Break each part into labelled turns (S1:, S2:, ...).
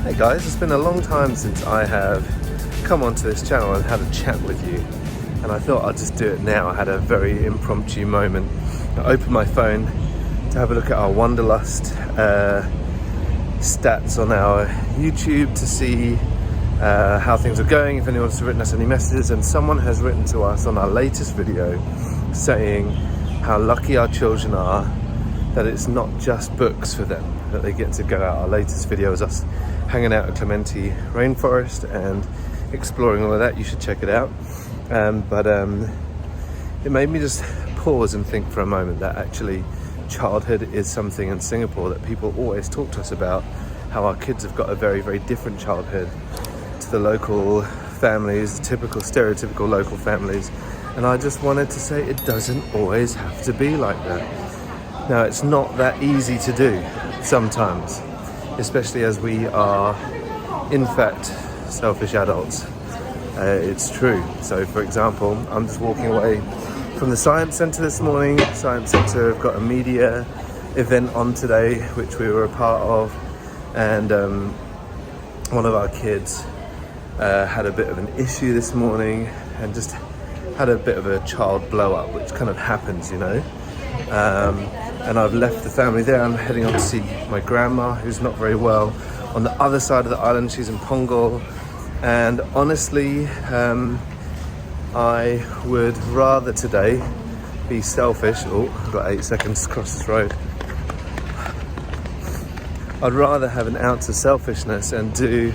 S1: Hey guys, it's been a long time since I have come onto this channel and had a chat with you, and I thought I'd just do it now. I had a very impromptu moment. I opened my phone to have a look at our Wanderlust stats on our YouTube to see how things are going, if anyone's written us any messages, and someone has written to us on our latest video saying how lucky our children are that it's not just books for them, that they get to go out. Our latest video is us hanging out at Clementi Rainforest and exploring all of that. You should check it out. But it made me just pause and think for a moment that actually childhood is something in Singapore that people always talk to us about, how our kids have got a very, very different childhood to the local families, typical stereotypical local families. And I just wanted to say it doesn't always have to be like that. Now, it's not that easy to do sometimes, especially as we are, in fact, selfish adults. It's true. So, for example, I'm just walking away from the Science Centre this morning. Science Centre have got a media event on today, which we were a part of, and one of our kids had a bit of an issue this morning and just had a bit of a child blow up, which kind of happens, you know. And I've left the family there. I'm heading on to see my grandma, who's not very well, on the other side of the island. She's in Punggol. And honestly, I would rather today be selfish. Oh, I've got 8 seconds to cross this road. I'd rather have an ounce of selfishness and do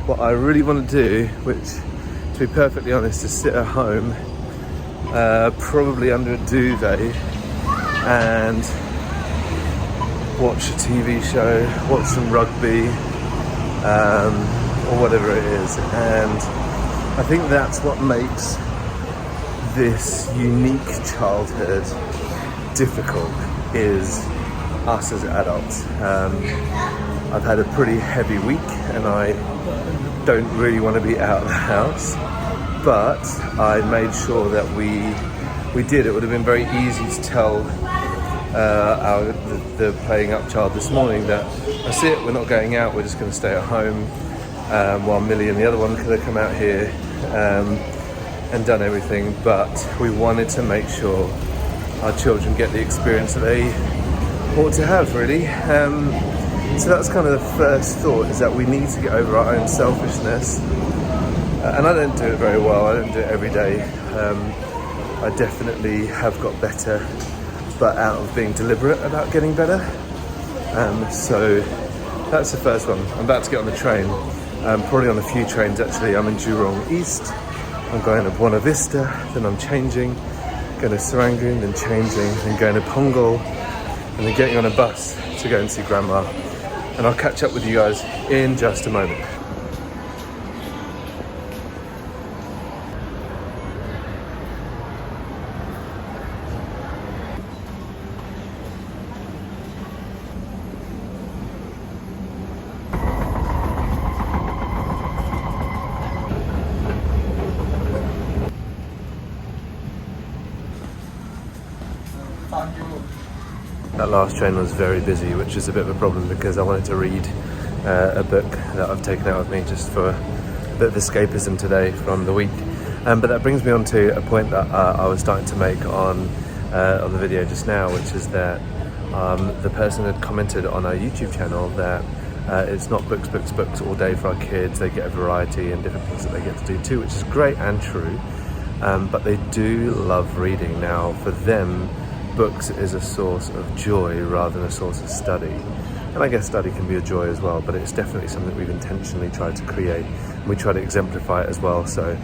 S1: what I really want to do, which, to be perfectly honest, is sit at home, probably under a duvet, and watch a TV show, watch some rugby, or whatever it is. And I think that's what makes this unique childhood difficult, is us as adults. I've had a pretty heavy week and I don't really want to be out of the house, but I made sure that we did. It would have been very easy to tell the playing up child this morning that that's it, we're not going out, we're just going to stay at home, while Millie and the other one could have come out here and done everything. But we wanted to make sure our children get the experience that they ought to have, really. So that's kind of the first thought, is that we need to get over our own selfishness. And I don't do it very well, I don't do it every day. I definitely have got better, but out of being deliberate about getting better. So that's the first one. I'm about to get on the train, probably on a few trains actually. I'm in Jurong East, I'm going to Buona Vista, then I'm changing, going to Serangoon, then changing, then going to Punggol, and then getting on a bus to go and see Grandma. And I'll catch up with you guys in just a moment. That last train was very busy, which is a bit of a problem because I wanted to read a book that I've taken out with me just for a bit of escapism today from the week. But that brings me on to a point that I was starting to make on the video just now, which is that the person had commented on our YouTube channel that it's not books all day for our kids. They get a variety and different things that they get to do too, which is great and true. But they do love reading. Now, for them, books is a source of joy rather than a source of study. And I guess study can be a joy as well, but it's definitely something we've intentionally tried to create, and we try to exemplify it as well. So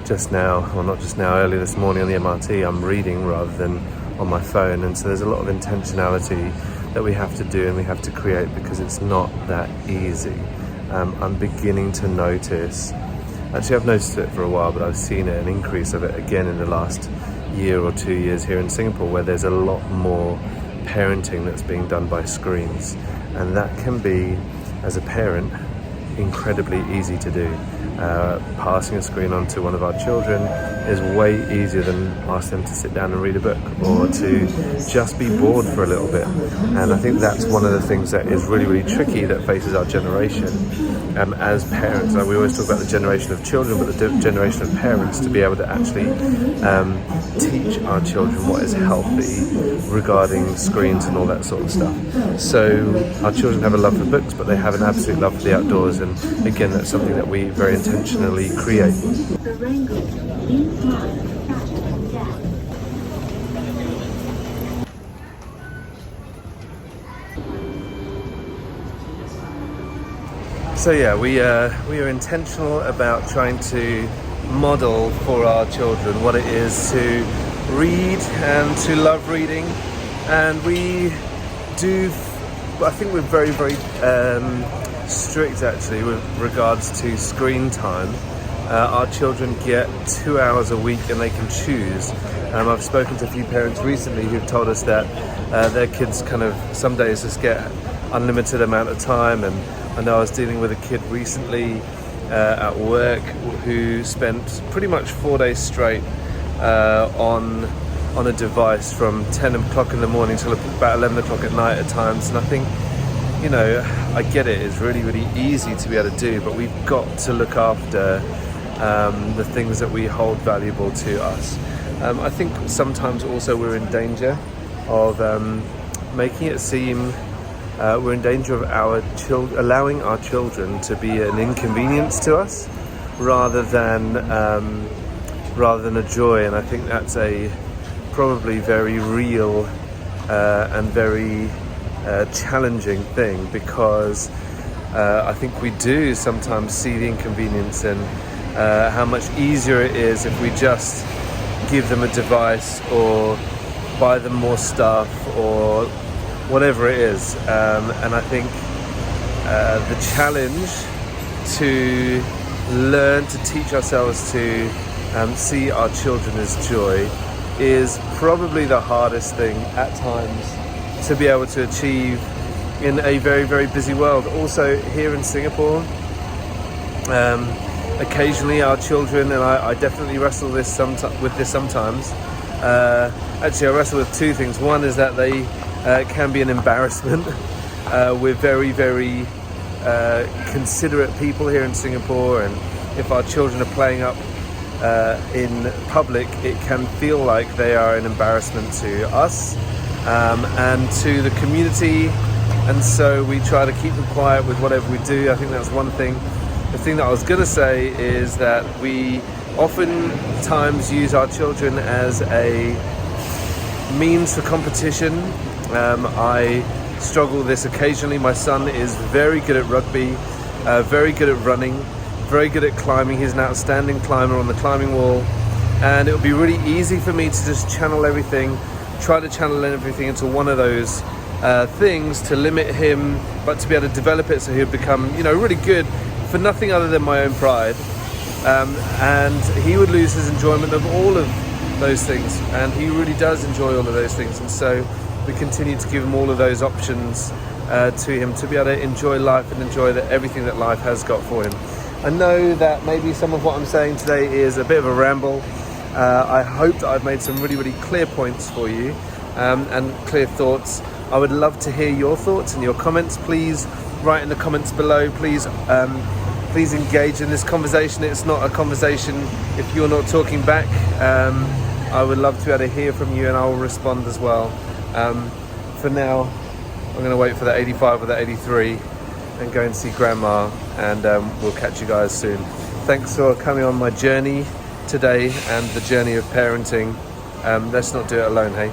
S1: just now, well, not just now, earlier this morning on the MRT, I'm reading rather than on my phone. And so there's a lot of intentionality that we have to do and we have to create, because it's not that easy. I'm beginning to notice, actually I've noticed it for a while, but I've seen an increase of it again in the last year or 2 years here in Singapore, where there's a lot more parenting that's being done by screens. And that can be, as a parent, incredibly easy to do. Passing a screen on to one of our children is way easier than ask them to sit down and read a book or to just be bored for a little bit. And I think that's one of the things that is really, really tricky that faces our generation as parents. Like we always talk about the generation of children, but the generation of parents, to be able to actually teach our children what is healthy regarding screens and all that sort of stuff. So our children have a love for books, but they have an absolute love for the outdoors, and again, that's something that we very intentionally create. So yeah, we are intentional about trying to model for our children what it is to read and to love reading, and we do. I think we're very, very strict actually with regards to screen time. Our children get 2 hours a week and they can choose. I've spoken to a few parents recently who've told us that their kids kind of some days just get unlimited amount of time, and I know I was dealing with a kid recently at work who spent pretty much 4 days straight on a device from 10 o'clock in the morning till about 11 o'clock at night at times. And I think, you know, I get it, it's really, really easy to be able to do, but we've got to look after the things that we hold valuable to us. I think sometimes also we're in danger of making it seem we're in danger of allowing our children to be an inconvenience to us rather than a joy. And I think that's a probably very real and very challenging thing, because I think we do sometimes see the inconvenience and how much easier it is if we just give them a device or buy them more stuff or whatever it is. And I think the challenge to learn to teach ourselves to see our children as joy is probably the hardest thing at times to be able to achieve in a very, very busy world. Also here in Singapore, occasionally our children, and I definitely wrestle with this sometimes. Actually, I wrestle with two things. One is that they can be an embarrassment. We're very, very considerate people here in Singapore, and if our children are playing up in public, it can feel like they are an embarrassment to us and to the community, and so we try to keep them quiet with whatever we do. I think that's one thing. The thing that I was going to say is that we oftentimes use our children as a means for competition. I struggle with this occasionally. My son is very good at rugby, very good at running, very good at climbing. He's an outstanding climber on the climbing wall, and it would be really easy for me to just try to channel everything into one of those things to limit him, but to be able to develop it so he'll become, really good for nothing other than my own pride. And he would lose his enjoyment of all of those things, and he really does enjoy all of those things, and so we continue to give him all of those options to him to be able to enjoy life and enjoy everything that life has got for him. I know that maybe some of what I'm saying today is a bit of a ramble. I hope that I've made some really, really clear points for you and clear thoughts. I would love to hear your thoughts and your comments. Please write in the comments below. Please engage in this conversation. It's not a conversation if you're not talking back. I would love to be able to hear from you, and I will respond as well. For now, I'm going to wait for that 85 or that 83 and go and see Grandma, and we'll catch you guys soon. Thanks for coming on my journey today and the journey of parenting. Let's not do it alone, hey?